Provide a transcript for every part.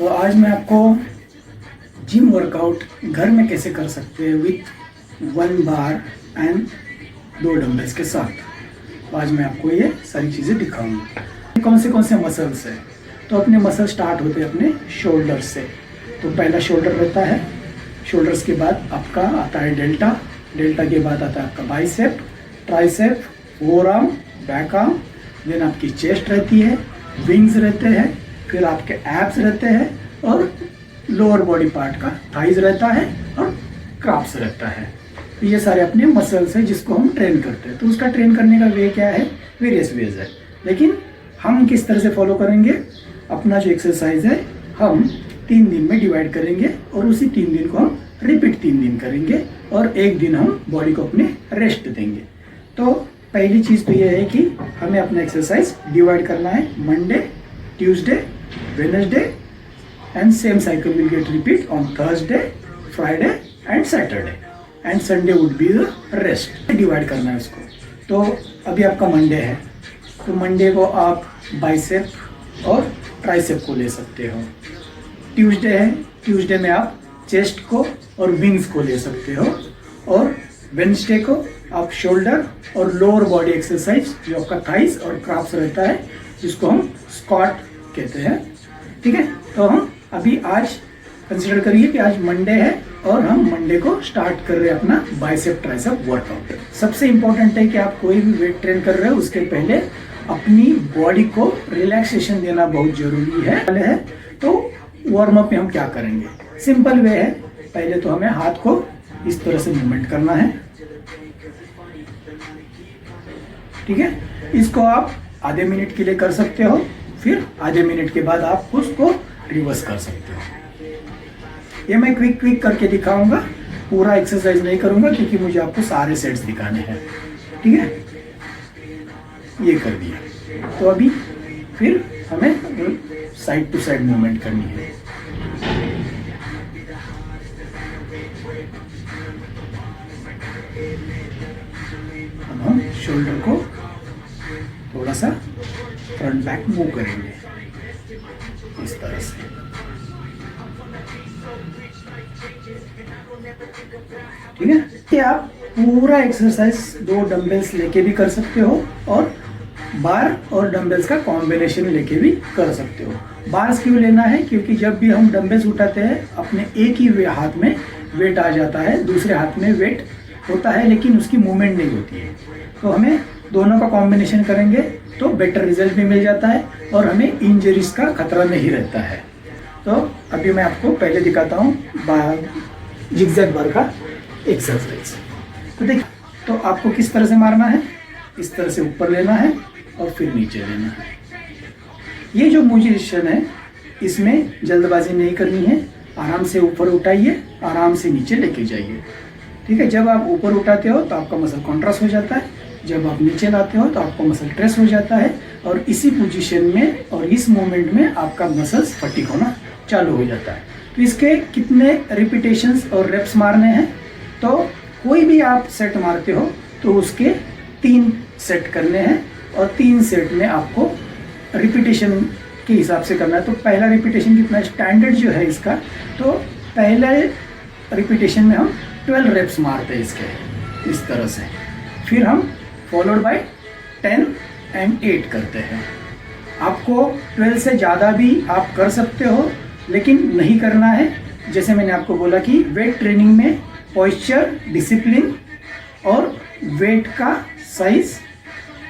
तो आज मैं आपको जिम वर्कआउट घर में कैसे कर सकते हैं विथ 1 बार एंड 2 डंबल्स के साथ। तो आज मैं आपको ये सारी चीज़ें दिखाऊंगा। कौन से मसल्स है। तो अपने मसल स्टार्ट होते हैं अपने शोल्डर से। तो पहला शोल्डर रहता है, शोल्डर्स के बाद आपका आता है डेल्टा, डेल्टा के बाद आता है आपका bicep, tricep, forearm, back arm, then आपकी चेस्ट रहती है, विंग्स रहते हैं, फिर आपके एब्स रहते हैं और लोअर बॉडी पार्ट का थाइज रहता है और क्राफ्स रहता है। तो ये सारे अपने मसल्स हैं जिसको हम ट्रेन करते हैं। तो उसका ट्रेन करने का वे क्या है, वेरियस वेज है, लेकिन हम किस तरह से फॉलो करेंगे। अपना जो एक्सरसाइज है हम 3 दिन में डिवाइड करेंगे और उसी 3 दिन को हम रिपीट 3 दिन करेंगे और 1 दिन हम बॉडी को अपने रेस्ट देंगे। तो पहली चीज़ तो ये है कि हमें अपना एक्सरसाइज डिवाइड करना है Monday, Tuesday, Wednesday and same cycle will get repeat on Thursday, Friday and Saturday and Sunday would be the rest. Divide करना है इसको। तो अभी आपका मंडे है, तो मंडे को आप बाइसेप और ट्राइसेप को ले सकते हो। ट्यूसडे है, ट्यूसडे में आप चेस्ट को और विंग्स को ले सकते हो। और वेडनेसडे को आप शोल्डर और लोअर बॉडी एक्सरसाइज जो आपका थाइस और क्राफ्स रहता है जिसको हम स्क्वाट कहते हैं। ठीक है, तो हम अभी आज कंसिडर करिए कि आज मंडे है और हम मंडे को स्टार्ट कर रहे हैं अपना बाइसेप ट्राइसेप वर्कआउट। सबसे इंपॉर्टेंट है कि आप कोई भी वेट ट्रेन कर रहे हो उसके पहले अपनी बॉडी को रिलैक्सेशन देना बहुत जरूरी है। तो वार्म अप में हम क्या करेंगे, सिंपल वे है। पहले तो हमें हाथ को इस तरह से मूवमेंट करना है। ठीक है, इसको आप आधे मिनट के लिए कर सकते हो, फिर आधे मिनट के बाद आप उसको रिवर्स कर सकते हो। ये मैं क्विक करके दिखाऊंगा, पूरा एक्सरसाइज नहीं करूंगा क्योंकि मुझे आपको सारे सेट्स दिखाने हैं। ठीक है, ये कर दिया। तो अभी फिर हमें साइड टू साइड मूवमेंट करनी है। अब हम शोल्डर को थोड़ा सा फ्रंट बैक मूव करेंगे इस तरह से। ठीक है, कि आप पूरा एक्सरसाइज 2 डंबल्स लेके भी कर सकते हो और बार और डंबल्स का कॉम्बिनेशन लेके भी कर सकते हो। बार्स क्यों लेना है, क्योंकि जब भी हम डंबल्स उठाते हैं अपने एक ही हाथ में वेट आ जाता है, दूसरे हाथ में वेट होता है लेकिन उसकी मूवमेंट नहीं होती है। तो हमें दोनों का कॉम्बिनेशन करेंगे तो बेटर रिजल्ट भी मिल जाता है और हमें इंजरीज का खतरा नहीं रहता है। तो अभी मैं आपको पहले दिखाता हूँ जिगजैग बार का एक्सरसाइज। तो देखिए, तो आपको किस तरह से मारना है, इस तरह से ऊपर लेना है और फिर नीचे लेना है। ये जो पोजीशन है इसमें जल्दबाजी नहीं करनी है, आराम से ऊपर उठाइए, आराम से नीचे लेके जाइए। ठीक है, जब आप ऊपर उठाते हो तो आपका मसल कॉन्ट्रास्ट हो जाता है, जब आप नीचे लाते हो तो आपका मसल ट्रेस हो जाता है और इसी पोजीशन में और इस मोमेंट में आपका मसल्स फटीग होना चालू हो जाता है। तो इसके कितने रिपीटेशंस और रेप्स मारने हैं, तो कोई भी आप सेट मारते हो तो उसके 3 सेट करने हैं और 3 सेट में आपको रिपीटेशन के हिसाब से करना है। तो पहला रिपीटेशन कितना स्टैंडर्ड जो है इसका, तो पहले रिपीटेशन में हम 12 रेप्स मारते हैं इसके इस तरह से, फिर हम फॉलोड बाय 10 एंड 8 करते हैं। आपको 12 से ज़्यादा भी आप कर सकते हो लेकिन नहीं करना है। जैसे मैंने आपको बोला कि वेट ट्रेनिंग में पॉस्चर, डिसिप्लिन और वेट का साइज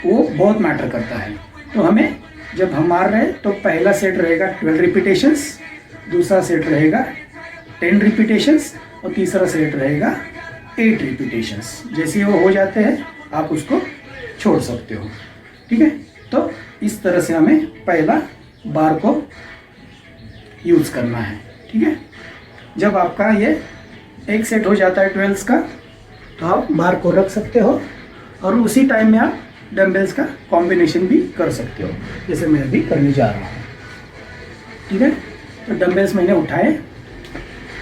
वो बहुत मैटर करता है। तो हमें जब हम मार रहे हैं तो पहला सेट रहेगा 12 रिपीटेशंस, दूसरा सेट रहेगा 10 रिपीटेशंस और तीसरा सेट रहेगा 8 रिपीटेशंस। जैसे वो हो जाते हैं आप उसको छोड़ सकते हो। ठीक है, तो इस तरह से हमें पहला बार को यूज़ करना है। ठीक है, जब आपका ये एक सेट हो जाता है 12 का तो आप बार को रख सकते हो और उसी टाइम में आप डंबल्स का कॉम्बिनेशन भी कर सकते हो, जैसे मैं अभी करने जा रहा हूँ। ठीक है, तो डंबल्स मैंने उठाए।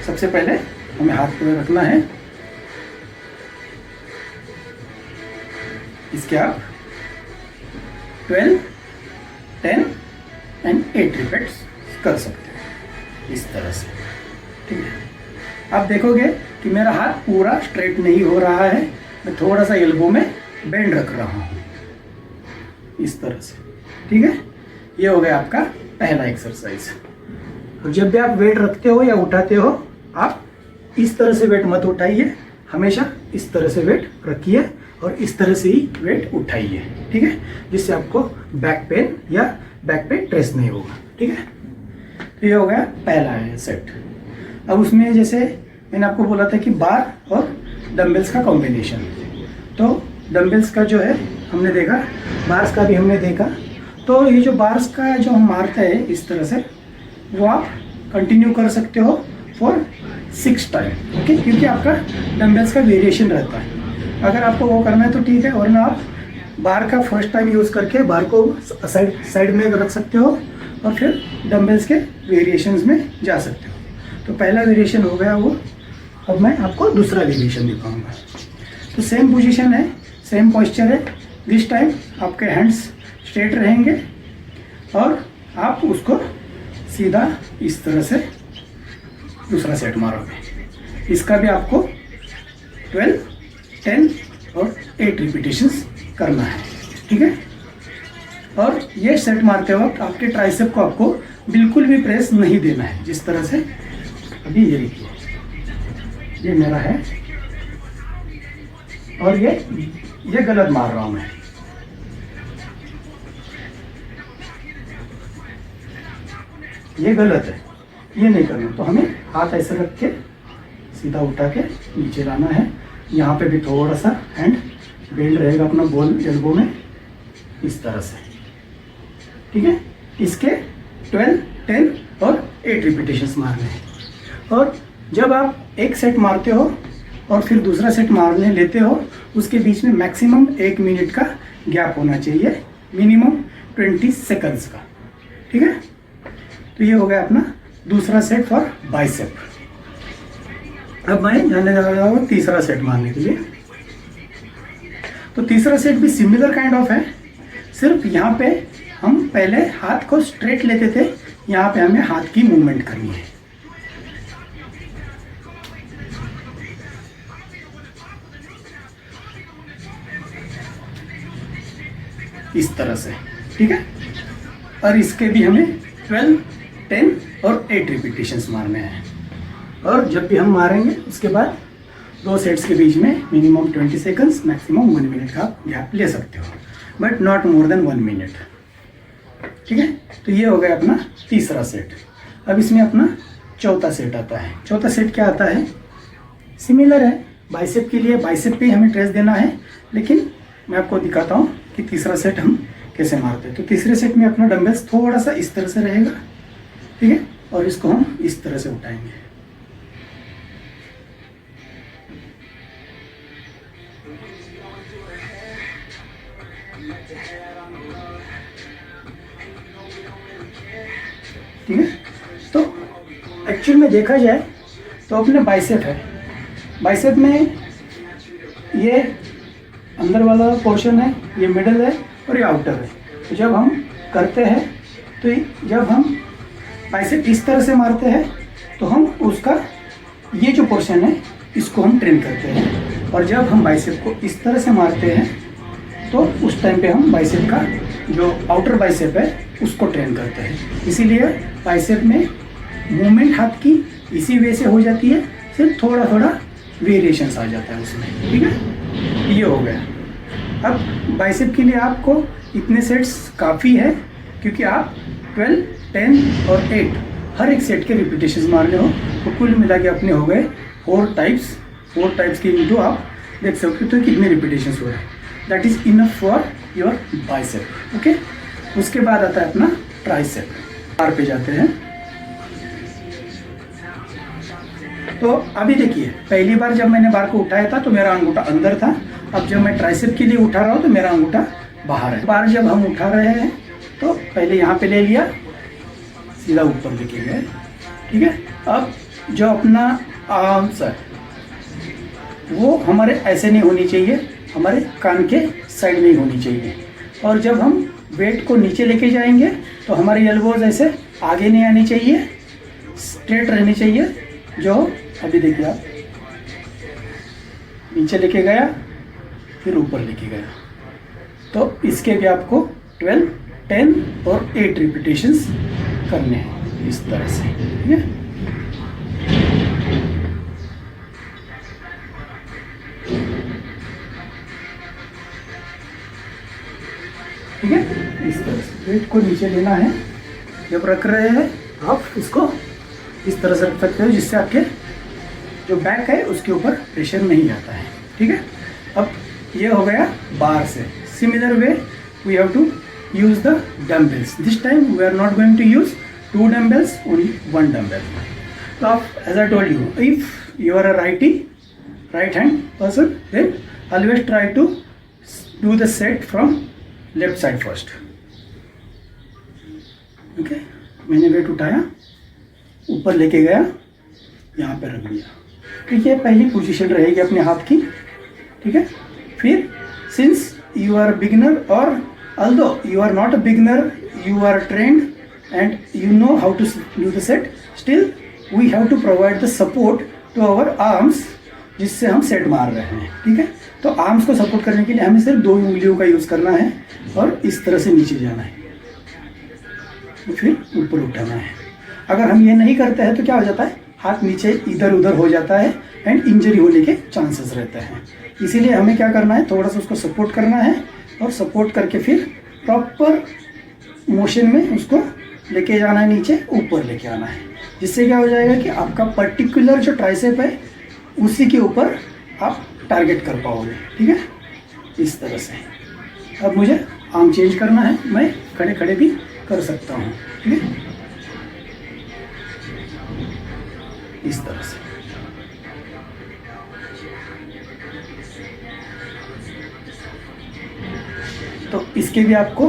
सबसे पहले हमें हाथ पे रखना है, इसके आप 12, 10 एंड 8 रिपीट्स कर सकते हैं। इस तरह से, ठीक है। आप देखोगे कि मेरा हाथ पूरा स्ट्रेट नहीं हो रहा है, मैं थोड़ा सा एल्बो में बेंड रख रहा हूँ इस तरह से, ठीक है। ये हो गया आपका पहला एक्सरसाइज। और जब भी आप वेट रखते हो या उठाते हो, आप इस तरह से वेट मत उठाइए, हमेशा इस तरह से वेट रखिए और इस तरह से ही वेट उठाइए, ठीक है, जिससे आपको बैक पेन या बैक पे ट्रेस नहीं होगा, ठीक है। तो ये हो गया पहला है सेट। अब उसमें जैसे मैंने आपको बोला था कि बार और डंबल्स का कॉम्बिनेशन, तो डंबल्स का जो है हमने देखा, बार्स का भी हमने देखा। तो ये जो बार्स का जो हम मारते हैं इस तरह से, वो आप कंटिन्यू कर सकते हो फॉर 6 टाइम, ओके, क्योंकि आपका डंबल्स का वेरिएशन रहता है। अगर आपको वो करना है तो ठीक है, वरना आप बार का फर्स्ट टाइम यूज़ करके बार को साइड में रख सकते हो और फिर डंबल्स के वेरिएशंस में जा सकते हो। तो पहला वेरिएशन हो गया वो। अब मैं आपको दूसरा वेरिएशन दिखाऊंगा। तो सेम पोजीशन है, सेम पॉस्चर है। दिस टाइम आपके हैंड्स स्ट्रेट रहेंगे और आप उसको सीधा इस तरह से दूसरा सेट मारोगे। इसका भी आपको 12, 10 और 8 रिपीटेशंस करना है, ठीक है। और ये सेट मारते वक्त आपके ट्राइसेप को आपको बिल्कुल भी प्रेस नहीं देना है, जिस तरह से अभी ये देखिए, ये मेरा है और ये गलत मार रहा हूं मैं। ये गलत है, ये नहीं करना। तो हमें हाथ ऐसे रख के सीधा उठा के नीचे लाना है। यहाँ पे भी थोड़ा सा हैंड बेंड रहेगा अपना बॉल एल्बो में, इस तरह से, ठीक है। इसके 12, 10 और 8 रिपीटेशंस मारने हैं। और जब आप एक सेट मारते हो और फिर दूसरा सेट मारने लेते हो, उसके बीच में मैक्सिमम 1 मिनट का गैप होना चाहिए, मिनिमम 20 सेकंड्स का, ठीक है। तो ये हो गया अपना दूसरा सेट फॉर बाइसेप। अब मैं जाने जा रहा हूँ तीसरा सेट मारने के लिए। तो तीसरा सेट भी सिमिलर काइंड ऑफ है, सिर्फ यहाँ पे हम पहले हाथ को स्ट्रेट लेते थे, यहाँ पे हमें हाथ की मूवमेंट करनी है। इस तरह से, ठीक है। और इसके भी हमें 12, 10 और 8 रिपीटेशंस मारने हैं। और जब भी हम मारेंगे उसके बाद 2 सेट्स के बीच में मिनिमम 20 सेकंड्स, मैक्सिमम 1 मिनट का गैप ले सकते हो, but not more than 1 minute, ठीक है। तो ये हो गया अपना तीसरा सेट। अब इसमें अपना चौथा सेट आता है। चौथा सेट क्या आता है, सिमिलर है बाइसेप के लिए, बाइसेप पे हमें ट्रेस देना है, लेकिन मैं आपको दिखाता हूँ कि तीसरा सेट हम कैसे मारते हैं। तो तीसरे सेट में अपना डंबल्स थोड़ा सा इस तरह से रहेगा, ठीक है, और इसको हम इस तरह से उठाएंगे। ठीक है। तो एक्चुअल में देखा जाए तो अपने बाइसेप है, बाइसेप में ये अंदर वाला पोर्शन है, ये मिडल है और ये आउटर है। तो जब हम करते हैं तो जब हम बाइसेप इस तरह से मारते हैं तो हम उसका ये जो पोर्शन है इसको हम ट्रेन करते हैं, और जब हम बाइसेप को इस तरह से मारते हैं तो उस टाइम पे हम बाइसेप का जो आउटर बाइसेप है उसको ट्रेन करते हैं। इसीलिए बाइसेप में मूवमेंट हाथ की इसी वे से हो जाती है, सिर्फ थोड़ा थोड़ा वेरिएशंस आ जाता है उसमें, ठीक है। ये हो गया। अब बाइसेप के लिए आपको इतने सेट्स काफ़ी है, क्योंकि आप 12, 10 और 8 हर एक सेट के रिपीटेशंस मारने हो, तो कुल मिला के अपने हो गए 4 टाइप्स के इंटू आप देख सकते हो तो कितने रिपीटेशंस हो रहे हैं। That is enough for your bicep, okay. उसके बाद आता है अपना ट्राइसेप। बार पे जाते हैं। तो अभी देखिए, पहली बार जब मैंने बार को उठाया था तो मेरा अंगूठा अंदर था, अब जब मैं ट्राइसेप के लिए उठा रहा हूँ तो मेरा अंगूठा बाहर है। बार जब हम उठा रहे हैं तो पहले यहाँ पे ले लिया, सीधा ऊपर लेके गए, ठीक है। अब जो अपना आर्म्स है वो हमारे ऐसे नहीं होनी चाहिए, हमारे कान के साइड में ही होनी चाहिए। और जब हम वेट को नीचे लेके जाएंगे तो हमारे एल्बोज ऐसे आगे नहीं आनी चाहिए, स्ट्रेट रहनी चाहिए। जो अभी देखिए आप नीचे लेके गया फिर ऊपर लेके गया, तो इसके भी आपको 12, 10 और 8 रिपीटेशंस करने हैं इस तरह से, ठीक है। ठीक है, इस तरह से वेट को नीचे लेना है। जब रख रहे हैं आप इसको इस तरह से रख सकते हो जिससे आपके जो बैक है उसके ऊपर प्रेशर नहीं आता है, ठीक है। अब ये हो गया बार से। Similar way we have to use the dumbbells. This time we are not going to use 2 dumbbells, only 1 dumbbell. तो आप, as I told you, if you are a right hand person, then always try to do the set from left side first. Okay, मैंने wait उठाया, ऊपर लेके गया, यहाँ पे रख दिया, ठीक है। पहली पोजीशन रहेगी अपने हाथ की, ठीक है। फिर सिंस यू आर बिगिनर और although you are not a beginner, you are trained and you know how to do the set, still we have to provide the support to our arms जिससे हम set मार रहे हैं, ठीक है। तो arms को सपोर्ट करने के लिए हमें सिर्फ 2 उंगलियों का यूज़ करना है और इस तरह से नीचे जाना है, फिर ऊपर उठाना है। अगर हम ये नहीं करते हैं तो क्या हो जाता है, हाथ नीचे इधर उधर हो जाता है एंड इंजरी होने के चांसेस रहते हैं। इसीलिए हमें क्या करना है, थोड़ा सा उसको सपोर्ट करना है और सपोर्ट करके फिर प्रॉपर मोशन में उसको लेके जाना है, नीचे ऊपर लेके आना है। जिससे क्या हो जाएगा कि आपका पर्टिकुलर जो ट्राइसेप है उसी के ऊपर आप टारगेट कर पाओगे, ठीक है, इस तरह से। अब मुझे आर्म चेंज करना है, मैं खड़े खड़े भी कर सकता हूँ, ठीक है, इस तरह से। तो इसके भी आपको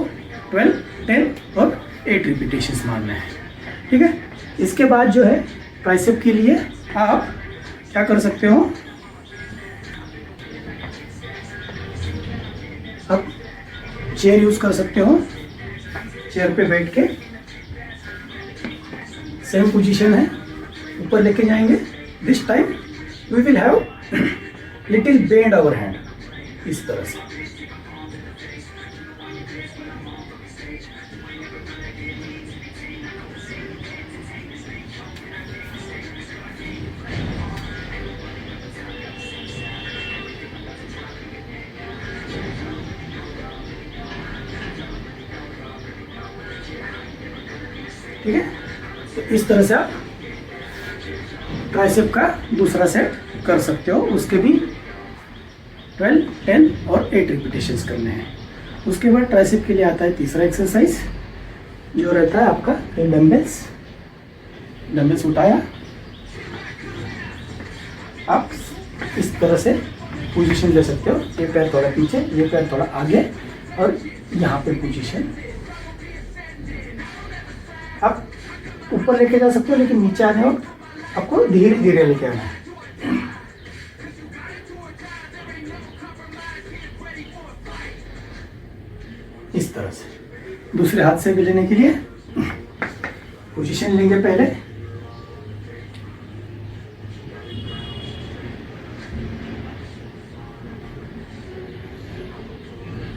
12, 10 और 8 रिपीटेशंस मारने हैं, ठीक है। इसके बाद जो है ट्राइसेप के लिए आप क्या कर सकते हो, आप चेयर यूज कर सकते हो। चेयर पे बैठ के सेम पोजीशन है, ऊपर लेके जाएंगे। This time we will have little bend our hand, इस तरह से। ठीक है, तो इस तरह से आप ट्राइसेप का दूसरा सेट कर सकते हो। उसके भी 12, 10 और 8 रिपीटेशंस करने हैं। उसके बाद ट्राइसेप के लिए आता है तीसरा एक्सरसाइज, जो रहता है आपका डम्बल्स उठाया, आप इस तरह से पोजीशन ले सकते हो। ये पैर थोड़ा पीछे, ये पैर थोड़ा आगे और यहाँ पे पोजीशन। आप ऊपर लेके जा सकते हो, लेकिन नीचे आने वक्त आपको धीरे धीरे लेके आना है। इस तरह से। दूसरे हाथ से भी लेने के लिए पोजीशन लेंगे पहले,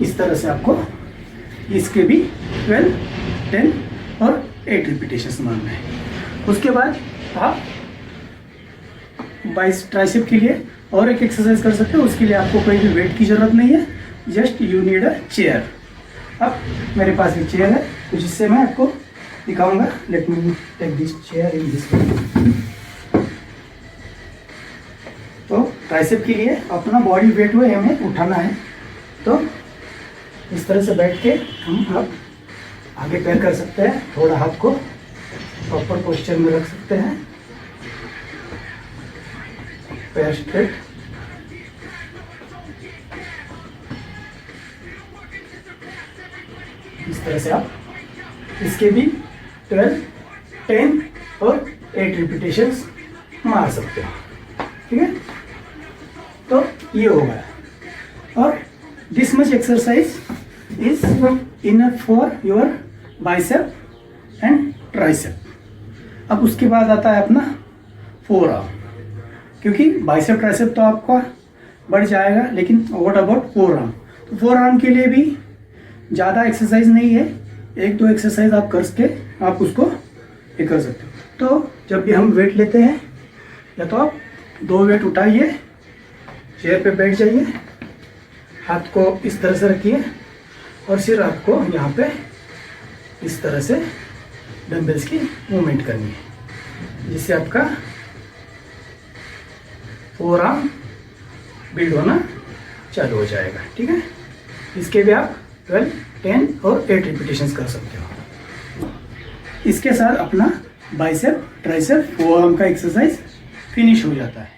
इस तरह से आपको इसके भी 12, 10 और 8 रिपीटेशंस मारना है। उसके बाद आप बाइस ट्राइसेप के लिए और एक एक्सरसाइज कर सकते हो। उसके लिए आपको कोई भी वेट की जरूरत नहीं है, just you need a chair. अब मेरे पास एक चेयर है, तो जिससे मैं आपको दिखाऊंगा। Let me take this chair in this. तो ट्राइसेप के लिए अपना बॉडी वेट हुए हमें उठाना है। तो इस तरह से बैठ के हम अब आगे पैर कर सकते हैं, थोड़ा हाथ को प्रॉपर पोस्चर में रख सकते हैं, पैर स्ट्रेट। इस तरह से आप इसके भी 12, 10 और 8 रिपीटेशंस मार सकते हो, ठीक है। तो ये हो गया। और this much exercise is enough for your bicep and tricep. अब उसके बाद आता है अपना फोर आर्म, क्योंकि बाइसेप ट्राइसेप तो आपका बढ़ जाएगा, लेकिन व्हाट अबाउट फोर आर्म। तो फोर आर्म के लिए भी ज़्यादा एक्सरसाइज नहीं है, एक दो एक्सरसाइज आप करके आप उसको ये कर सकते हो। तो जब भी हम वेट लेते हैं, या तो आप 2 वेट उठाइए, चेयर पे बैठ जाइए, हाथ को इस तरह से रखिए और सिर आपको यहाँ पे इस तरह से डंबल्स की मूवमेंट करनी है, जिससे आपका फोर आर्म बिल्ड होना चालू हो जाएगा। ठीक है, इसके भी आप 12, 10 और 8 रिपीटेशंस कर सकते हो। इसके साथ अपना बाइसेप ट्राइसेप फोर आर्म का एक्सरसाइज फिनिश हो जाता है।